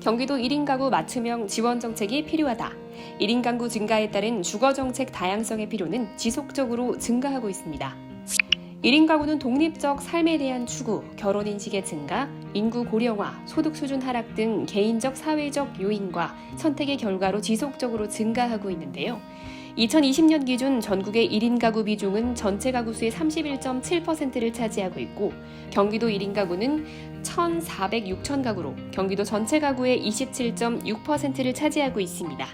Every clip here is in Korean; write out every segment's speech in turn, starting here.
경기도 1인 가구 맞춤형 지원 정책이 필요하다. 1인 가구 증가에 따른 주거 정책 다양성의 필요는 지속적으로 증가하고 있습니다. 1인 가구는 독립적 삶에 대한 추구, 결혼 인식의 증가, 인구 고령화, 소득 수준 하락 등 개인적 사회적 요인과 선택의 결과로 지속적으로 증가하고 있는데요. 2020년 기준 전국의 1인 가구 비중은 전체 가구 수의 31.7%를 차지하고 있고 경기도 1인 가구는 1,406천 가구로 경기도 전체 가구의 27.6%를 차지하고 있습니다.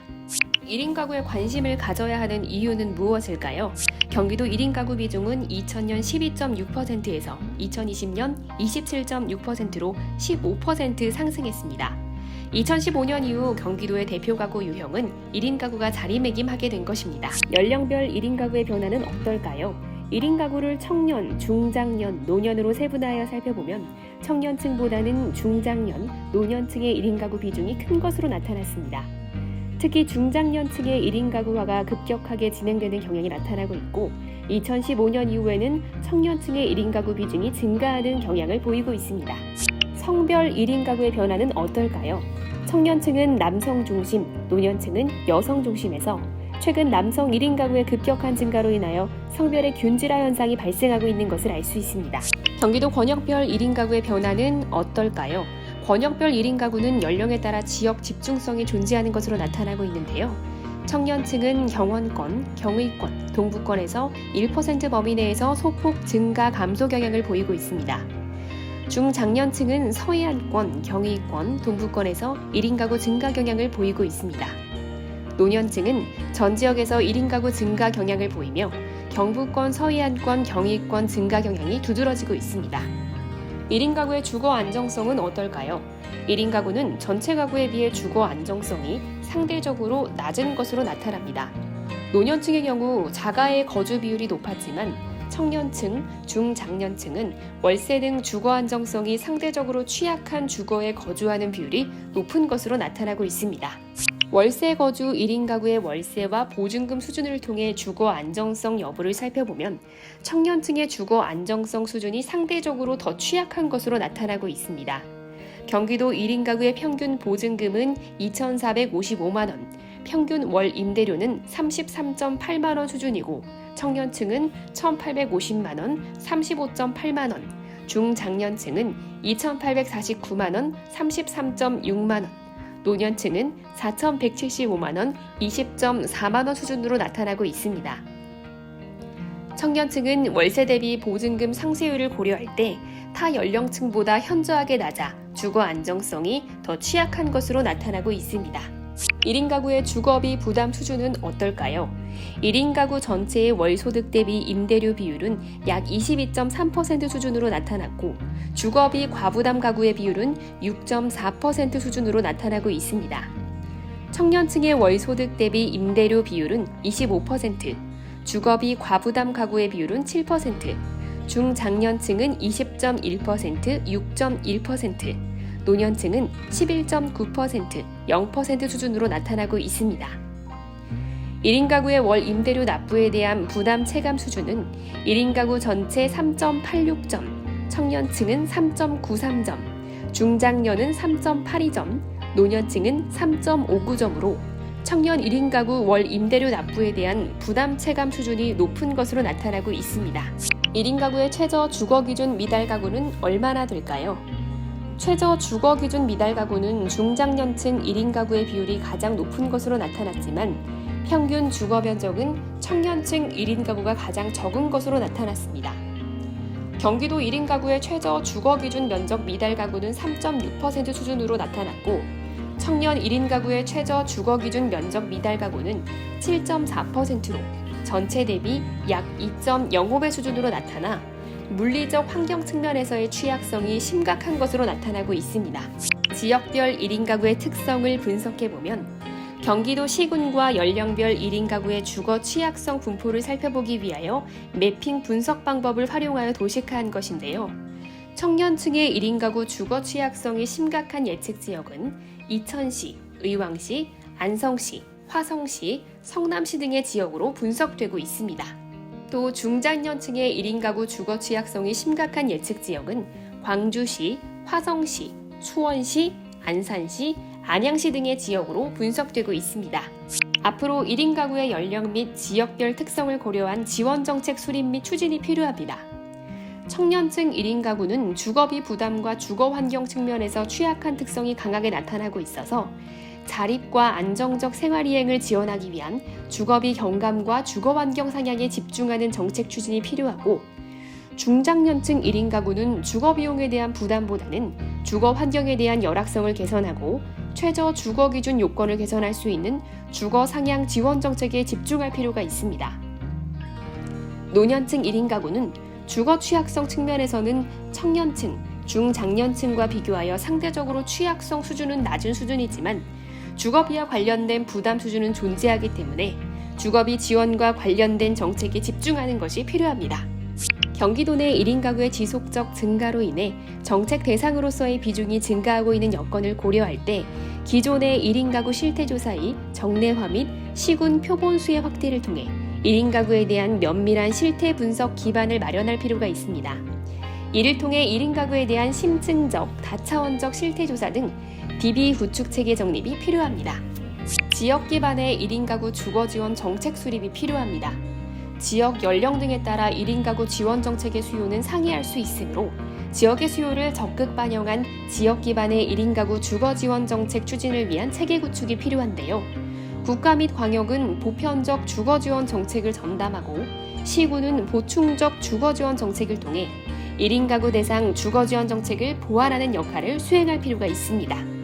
1인 가구에 관심을 가져야 하는 이유는 무엇일까요? 경기도 1인 가구 비중은 2000년 12.6%에서 2020년 27.6%로 15% 상승했습니다. 2015년 이후 경기도의 대표 가구 유형은 1인 가구가 자리매김하게 된 것입니다. 연령별 1인 가구의 변화는 어떨까요? 1인 가구를 청년, 중장년, 노년으로 세분화하여 살펴보면 청년층보다는 중장년, 노년층의 1인 가구 비중이 큰 것으로 나타났습니다. 특히 중장년층의 1인 가구화가 급격하게 진행되는 경향이 나타나고 있고 2015년 이후에는 청년층의 1인 가구 비중이 증가하는 경향을 보이고 있습니다. 성별 1인 가구의 변화는 어떨까요? 청년층은 남성 중심, 노년층은 여성 중심에서 최근 남성 1인 가구의 급격한 증가로 인하여 성별의 균질화 현상이 발생하고 있는 것을 알 수 있습니다. 경기도 권역별 1인 가구의 변화는 어떨까요? 권역별 1인 가구는 연령에 따라 지역 집중성이 존재하는 것으로 나타나고 있는데요. 청년층은 경원권, 경의권, 동부권에서 1% 범위 내에서 소폭 증가 감소 경향을 보이고 있습니다. 중장년층은 서해안권, 경의권, 동부권에서 1인 가구 증가 경향을 보이고 있습니다. 노년층은 전 지역에서 1인 가구 증가 경향을 보이며 경부권, 서해안권, 경의권 증가 경향이 두드러지고 있습니다. 1인 가구의 주거 안정성은 어떨까요? 1인 가구는 전체 가구에 비해 주거 안정성이 상대적으로 낮은 것으로 나타납니다. 노년층의 경우 자가의 거주 비율이 높았지만 청년층, 중장년층은 월세 등 주거 안정성이 상대적으로 취약한 주거에 거주하는 비율이 높은 것으로 나타나고 있습니다. 월세 거주 1인 가구의 월세와 보증금 수준을 통해 주거 안정성 여부를 살펴보면 청년층의 주거 안정성 수준이 상대적으로 더 취약한 것으로 나타나고 있습니다. 경기도 1인 가구의 평균 보증금은 2,455만 원, 평균 월 임대료는 33.8만 원 수준이고 청년층은 1,850만 원, 35.8만 원, 중장년층은 2,849만 원, 33.6만 원, 노년층은 4,175만 원, 20.4만 원 수준으로 나타나고 있습니다. 청년층은 월세 대비 보증금 상쇄율을 고려할 때 타 연령층보다 현저하게 낮아 주거 안정성이 더 취약한 것으로 나타나고 있습니다. 1인 가구의 주거비 부담 수준은 어떨까요? 1인 가구 전체의 월 소득 대비 임대료 비율은 약 22.3% 수준으로 나타났고 주거비 과부담 가구의 비율은 6.4% 수준으로 나타나고 있습니다. 청년층의 월 소득 대비 임대료 비율은 25%, 주거비 과부담 가구의 비율은 7%, 중장년층은 20.1%, 6.1%, 노년층은 11.9%, 0% 수준으로 나타나고 있습니다. 1인 가구의 월 임대료 납부에 대한 부담 체감 수준은 1인 가구 전체 3.86점, 청년층은 3.93점, 중장년은 3.82점, 노년층은 3.59점으로 청년 1인 가구 월 임대료 납부에 대한 부담 체감 수준이 높은 것으로 나타나고 있습니다. 1인 가구의 최저 주거 기준 미달 가구는 얼마나 될까요? 최저 주거 기준 미달 가구는 중장년층 1인 가구의 비율이 가장 높은 것으로 나타났지만 평균 주거 면적은 청년층 1인 가구가 가장 적은 것으로 나타났습니다. 경기도 1인 가구의 최저 주거 기준 면적 미달 가구는 3.6% 수준으로 나타났고 청년 1인 가구의 최저 주거 기준 면적 미달 가구는 7.4%로 전체 대비 약 2.05배 수준으로 나타나 물리적 환경 측면에서의 취약성이 심각한 것으로 나타나고 있습니다. 지역별 1인 가구의 특성을 분석해보면 경기도 시군과 연령별 1인 가구의 주거 취약성 분포를 살펴보기 위하여 매핑 분석 방법을 활용하여 도식화한 것인데요. 청년층의 1인 가구 주거 취약성이 심각한 예측 지역은 이천시, 의왕시, 안성시, 화성시, 성남시 등의 지역으로 분석되고 있습니다. 또 중장년층의 1인 가구 주거 취약성이 심각한 예측 지역은 광주시, 화성시, 수원시, 안산시, 안양시 등의 지역으로 분석되고 있습니다. 앞으로 1인 가구의 연령 및 지역별 특성을 고려한 지원정책 수립 및 추진이 필요합니다. 청년층 1인 가구는 주거비 부담과 주거 환경 측면에서 취약한 특성이 강하게 나타나고 있어서 자립과 안정적 생활이행을 지원하기 위한 주거비 경감과 주거 환경 상향에 집중하는 정책 추진이 필요하고, 중장년층 1인 가구는 주거 비용에 대한 부담보다는 주거 환경에 대한 열악성을 개선하고 최저 주거 기준 요건을 개선할 수 있는 주거 상향 지원 정책에 집중할 필요가 있습니다. 노년층 1인 가구는 주거 취약성 측면에서는 청년층, 중장년층과 비교하여 상대적으로 취약성 수준은 낮은 수준이지만 주거비와 관련된 부담 수준은 존재하기 때문에 주거비 지원과 관련된 정책에 집중하는 것이 필요합니다. 경기도 내 1인 가구의 지속적 증가로 인해 정책 대상으로서의 비중이 증가하고 있는 여건을 고려할 때 기존의 1인 가구 실태조사의 정례화 및 시군 표본 수의 확대를 통해 1인 가구에 대한 면밀한 실태 분석 기반을 마련할 필요가 있습니다. 이를 통해 1인 가구에 대한 심층적, 다차원적 실태조사 등 DB 구축 체계 정립이 필요합니다. 지역 기반의 1인 가구 주거 지원 정책 수립이 필요합니다. 지역 연령 등에 따라 1인 가구 지원 정책의 수요는 상이할 수 있으므로 지역의 수요를 적극 반영한 지역 기반의 1인 가구 주거 지원 정책 추진을 위한 체계 구축이 필요한데요. 국가 및 광역은 보편적 주거 지원 정책을 전담하고 시군은 보충적 주거 지원 정책을 통해 1인 가구 대상 주거 지원 정책을 보완하는 역할을 수행할 필요가 있습니다.